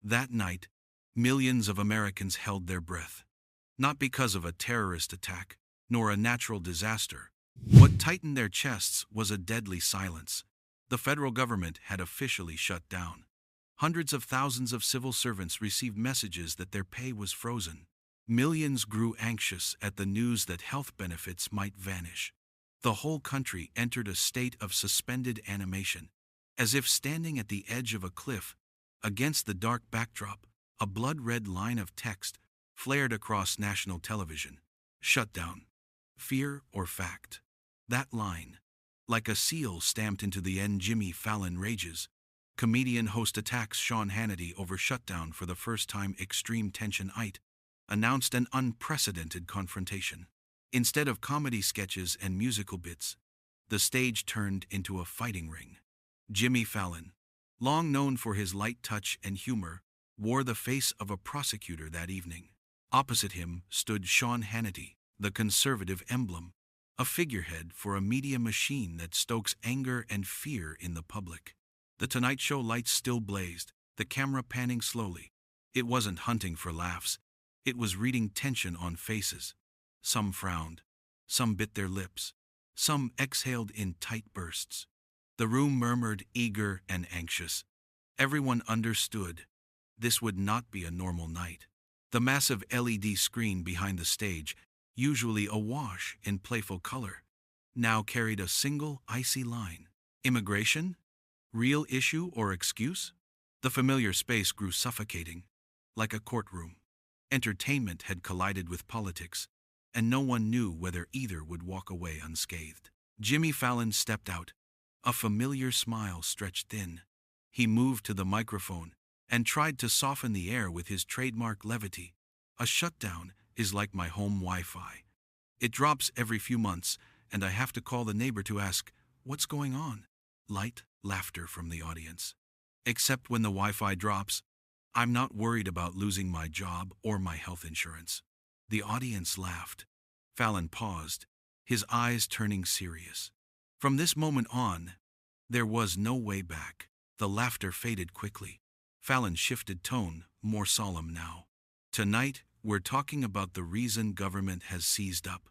That night, millions of Americans held their breath. Not because of a terrorist attack, nor a natural disaster. What tightened their chests was a deadly silence. The federal government had officially shut down. Hundreds of thousands of civil servants received messages that their pay was frozen. Millions grew anxious at the news that health benefits might vanish. The whole country entered a state of suspended animation, as if standing at the edge of a cliff. Against the dark backdrop, a blood-red line of text flared across national television. Shutdown. Fear or fact? That line, like a seal stamped into the end. Jimmy Fallon rages. Comedian host attacks Sean Hannity over shutdown for the first time. Extreme tension. IT announced an unprecedented confrontation. Instead of comedy sketches and musical bits, the stage turned into a fighting ring. Jimmy Fallon, long known for his light touch and humor, wore the face of a prosecutor that evening. Opposite him stood Sean Hannity, the conservative emblem, a figurehead for a media machine that stokes anger and fear in the public. The Tonight Show lights still blazed, the camera panning slowly. It wasn't hunting for laughs. It was reading tension on faces. Some frowned. Some bit their lips. Some exhaled in tight bursts. The room murmured, eager and anxious. Everyone understood. This would not be a normal night. The massive LED screen behind the stage, usually awash in playful color, now carried a single icy line. Immigration? Real issue or excuse? The familiar space grew suffocating, like a courtroom. Entertainment had collided with politics, and no one knew whether either would walk away unscathed. Jimmy Fallon stepped out. A familiar smile stretched thin. He moved to the microphone and tried to soften the air with his trademark levity. A shutdown is like my home Wi-Fi. It drops every few months, and I have to call the neighbor to ask, "What's going on?" Light laughter from the audience. "Except when the Wi-Fi drops, I'm not worried about losing my job or my health insurance." The audience laughed. Fallon paused, his eyes turning serious. From this moment on, there was no way back. The laughter faded quickly. Fallon shifted tone, more solemn now. "Tonight, we're talking about the reason government has seized up.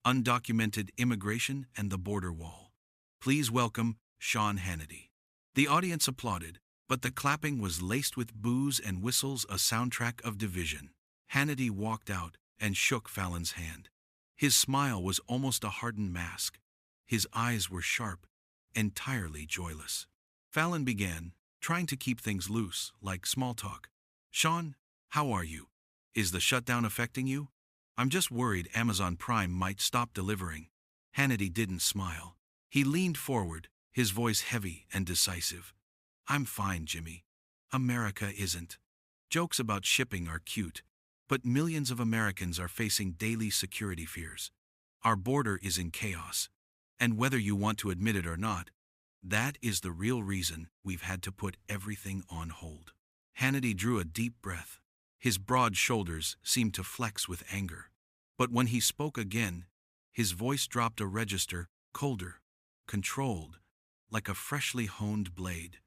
Undocumented immigration and the border wall. Please welcome Sean Hannity." The audience applauded, but the clapping was laced with boos and whistles, a soundtrack of division. Hannity walked out and shook Fallon's hand. His smile was almost a hardened mask. His eyes were sharp, entirely joyless. Fallon began, trying to keep things loose, like small talk. "Sean, how are you? Is the shutdown affecting you? I'm just worried Amazon Prime might stop delivering." Hannity didn't smile. He leaned forward, his voice heavy and decisive. "I'm fine, Jimmy. America isn't. Jokes about shipping are cute, but millions of Americans are facing daily security fears. Our border is in chaos. And whether you want to admit it or not, that is the real reason we've had to put everything on hold." Hannity drew a deep breath. His broad shoulders seemed to flex with anger. But when he spoke again, his voice dropped a register, colder, controlled, like a freshly honed blade.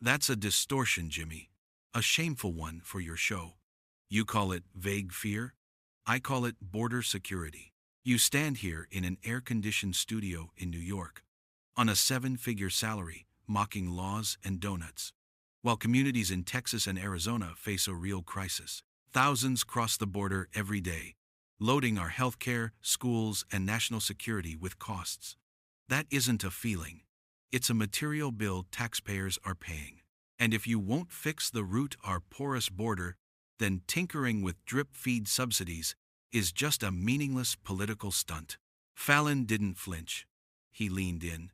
"That's a distortion, Jimmy. A shameful one for your show. You call it vague fear. I call it border security. You stand here in an air-conditioned studio in New York, on a 7-figure salary, mocking laws and donuts, while communities in Texas and Arizona face a real crisis. Thousands cross the border every day, loading our healthcare, schools, and national security with costs. That isn't a feeling. It's a material bill taxpayers are paying. And if you won't fix the root, our porous border, then tinkering with drip-feed subsidies is just a meaningless political stunt." Fallon didn't flinch. He leaned in,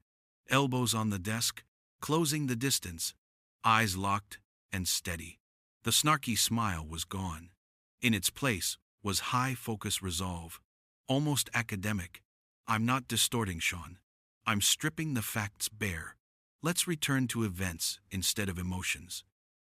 elbows on the desk, closing the distance, eyes locked and steady. The snarky smile was gone. In its place was high-focus resolve, almost academic. "I'm not distorting, Sean. I'm stripping the facts bare. Let's return to events instead of emotions.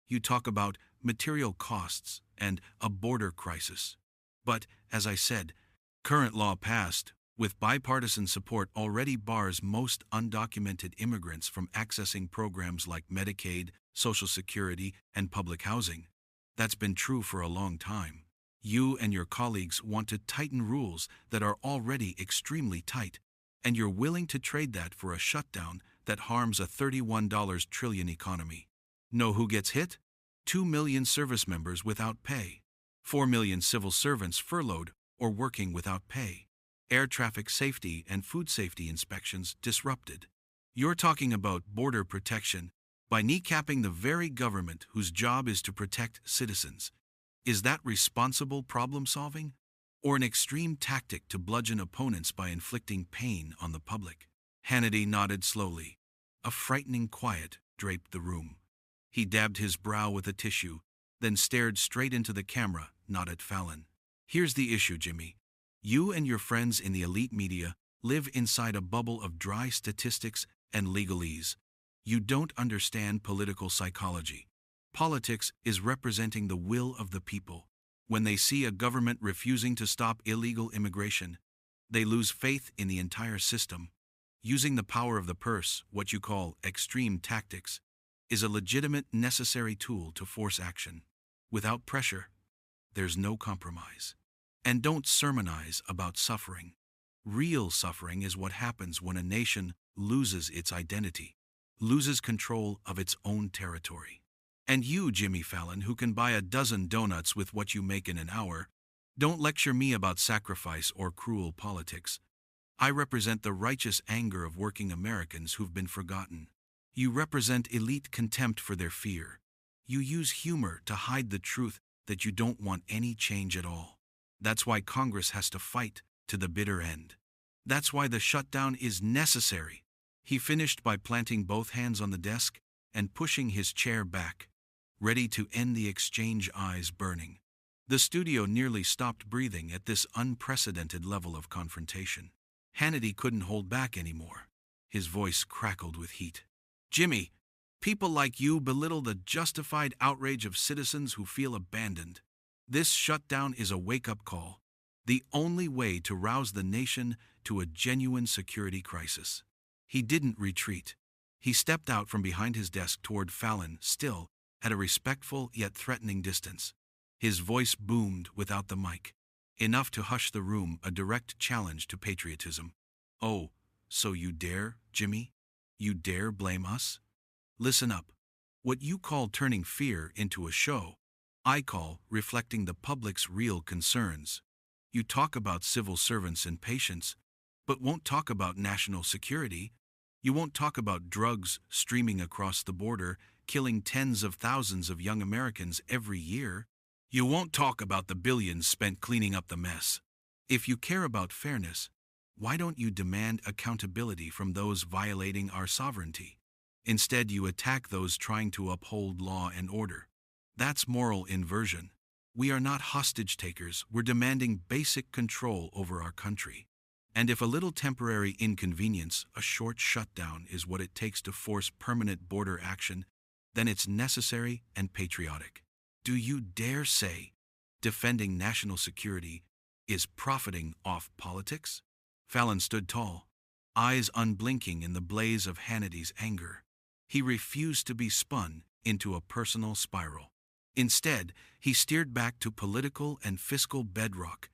You talk about material costs and a border crisis. But, as I said, current law passed, with bipartisan support, already bars most undocumented immigrants from accessing programs like Medicaid, Social Security, and public housing. That's been true for a long time. You and your colleagues want to tighten rules that are already extremely tight, and you're willing to trade that for a shutdown that harms a $31 trillion economy. Know who gets hit? 2 million service members without pay, 4 million civil servants furloughed or working without pay, air traffic safety and food safety inspections disrupted. You're talking about border protection by kneecapping the very government whose job is to protect citizens. Is that responsible problem solving? Or an extreme tactic to bludgeon opponents by inflicting pain on the public? Hannity nodded slowly. A frightening quiet draped the room. He dabbed his brow with a tissue, then stared straight into the camera, not at Fallon. Here's the issue, Jimmy. You and your friends in the elite media live inside a bubble of dry statistics and legalese. You don't understand political psychology. Politics is representing the will of the people. When they see a government refusing to stop illegal immigration, they lose faith in the entire system. Using the power of the purse, what you call extreme tactics, is a legitimate, necessary tool to force action. Without pressure, there's no compromise. And don't sermonize about suffering. Real suffering is what happens when a nation loses its identity, loses control of its own territory. And you, Jimmy Fallon, who can buy a dozen donuts with what you make in an hour, don't lecture me about sacrifice or cruel politics. I represent the righteous anger of working Americans who've been forgotten. You represent elite contempt for their fear. You use humor to hide the truth that you don't want any change at all. That's why Congress has to fight to the bitter end. That's why the shutdown is necessary. He finished by planting both hands on the desk and pushing his chair back, ready to end the exchange, eyes burning. The studio nearly stopped breathing at this unprecedented level of confrontation. Hannity couldn't hold back anymore. His voice crackled with heat. Jimmy, people like you belittle the justified outrage of citizens who feel abandoned. This shutdown is a wake-up call, the only way to rouse the nation to a genuine security crisis. He didn't retreat. He stepped out from behind his desk toward Fallon, still at a respectful yet threatening distance. His voice boomed without the mic, enough to hush the room, a direct challenge to patriotism. Oh, so you dare, Jimmy? You dare blame us? Listen up. What you call turning fear into a show, I call reflecting the public's real concerns. You talk about civil servants and patients, but won't talk about national security. You won't talk about drugs streaming across the border, killing tens of thousands of young Americans every year. You won't talk about the billions spent cleaning up the mess. If you care about fairness, why don't you demand accountability from those violating our sovereignty? Instead, you attack those trying to uphold law and order. That's moral inversion. We are not hostage takers, we're demanding basic control over our country. And if a little temporary inconvenience, a short shutdown, is what it takes to force permanent border action, then it's necessary and patriotic. Do you dare say defending national security is profiting off politics? Fallon stood tall, eyes unblinking in the blaze of Hannity's anger. He refused to be spun into a personal spiral. Instead, he steered back to political and fiscal bedrock,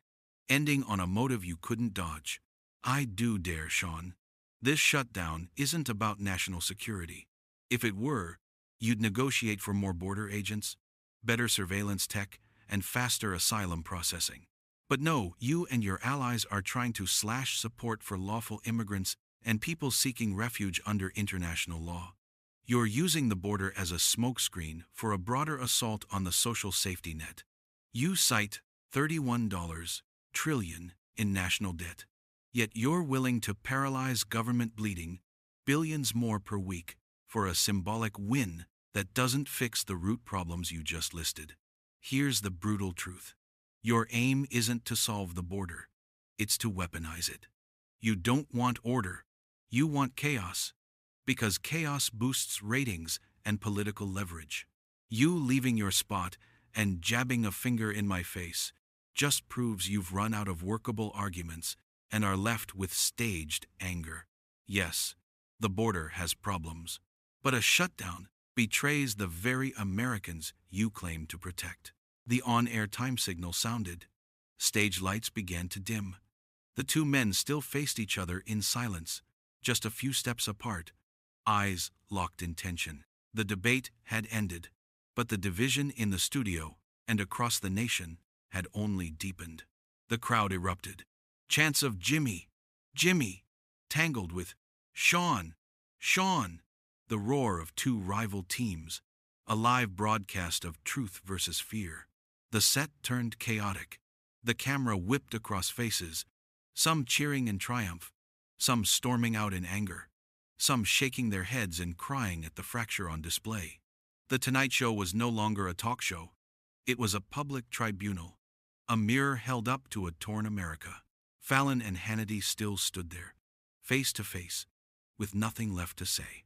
ending on a motive you couldn't dodge. I do dare, Sean. This shutdown isn't about national security. If it were, you'd negotiate for more border agents, better surveillance tech, and faster asylum processing. But no, you and your allies are trying to slash support for lawful immigrants and people seeking refuge under international law. You're using the border as a smokescreen for a broader assault on the social safety net. You cite $31 trillion in national debt. Yet you're willing to paralyze government bleeding, billions more per week, for a symbolic win that doesn't fix the root problems you just listed. Here's the brutal truth. Your aim isn't to solve the border. It's to weaponize it. You don't want order. You want chaos. Because chaos boosts ratings and political leverage. You leaving your spot and jabbing a finger in my face just proves you've run out of workable arguments and are left with staged anger. Yes, the border has problems, but a shutdown betrays the very Americans you claim to protect. The on-air time signal sounded. Stage lights began to dim. The two men still faced each other in silence, just a few steps apart, eyes locked in tension. The debate had ended, but the division in the studio and across the nation had only deepened. The crowd erupted. Chants of Jimmy, Jimmy, tangled with Sean, Sean, the roar of two rival teams, a live broadcast of truth versus fear. The set turned chaotic. The camera whipped across faces, some cheering in triumph, some storming out in anger, some shaking their heads and crying at the fracture on display. The Tonight Show was no longer a talk show. It was a public tribunal, a mirror held up to a torn America. Fallon and Hannity still stood there, face to face, with nothing left to say.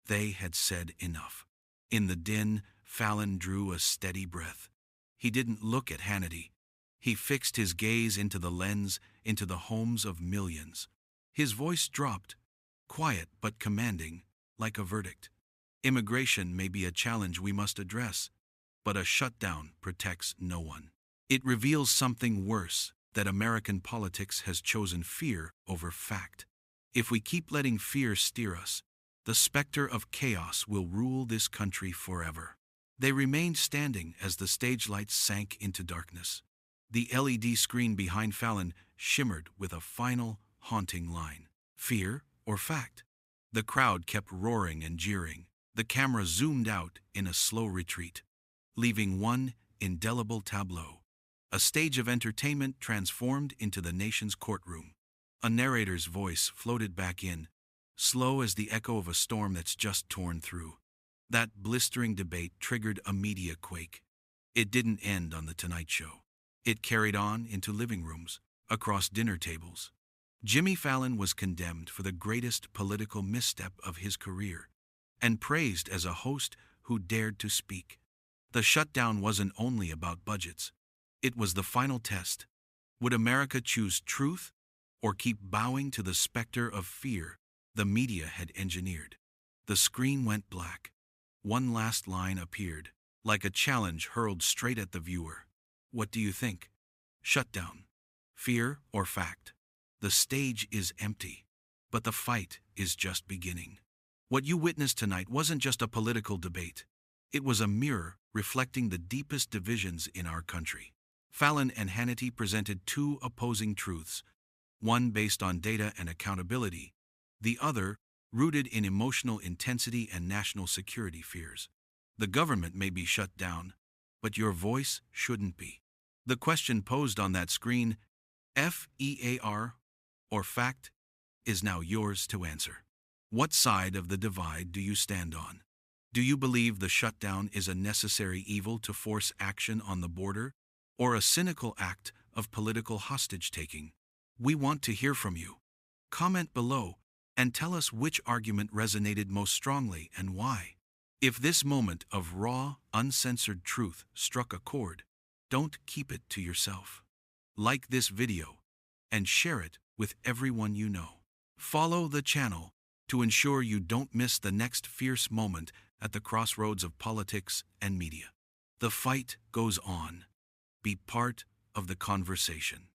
They had said enough. In the din, Fallon drew a steady breath. He didn't look at Hannity. He fixed his gaze into the lens, into the homes of millions. His voice dropped, quiet but commanding, like a verdict. Immigration may be a challenge we must address, but a shutdown protects no one. It reveals something worse, that American politics has chosen fear over fact. If we keep letting fear steer us, the specter of chaos will rule this country forever. They remained standing as the stage lights sank into darkness. The LED screen behind Fallon shimmered with a final, haunting line. Fear or fact? The crowd kept roaring and jeering. The camera zoomed out in a slow retreat, leaving one indelible tableau. A stage of entertainment transformed into the nation's courtroom. A narrator's voice floated back in, slow as the echo of a storm that's just torn through. That blistering debate triggered a media quake. It didn't end on The Tonight Show. It carried on into living rooms, across dinner tables. Jimmy Fallon was condemned for the greatest political misstep of his career, and praised as a host who dared to speak. The shutdown wasn't only about budgets. It was the final test. Would America choose truth or keep bowing to the specter of fear the media had engineered? The screen went black. One last line appeared, like a challenge hurled straight at the viewer. What do you think? Shutdown. Fear or fact? The stage is empty, but the fight is just beginning. What you witnessed tonight wasn't just a political debate. It was a mirror reflecting the deepest divisions in our country. Fallon and Hannity presented two opposing truths, one based on data and accountability, the other rooted in emotional intensity and national security fears. The government may be shut down, but your voice shouldn't be. The question posed on that screen, FEAR or fact, is now yours to answer. What side of the divide do you stand on? Do you believe the shutdown is a necessary evil to force action on the border, or a cynical act of political hostage-taking? We want to hear from you. Comment below and tell us which argument resonated most strongly and why. If this moment of raw, uncensored truth struck a chord, don't keep it to yourself. Like this video and share it with everyone you know. Follow the channel to ensure you don't miss the next fierce moment at the crossroads of politics and media. The fight goes on. Be part of the conversation.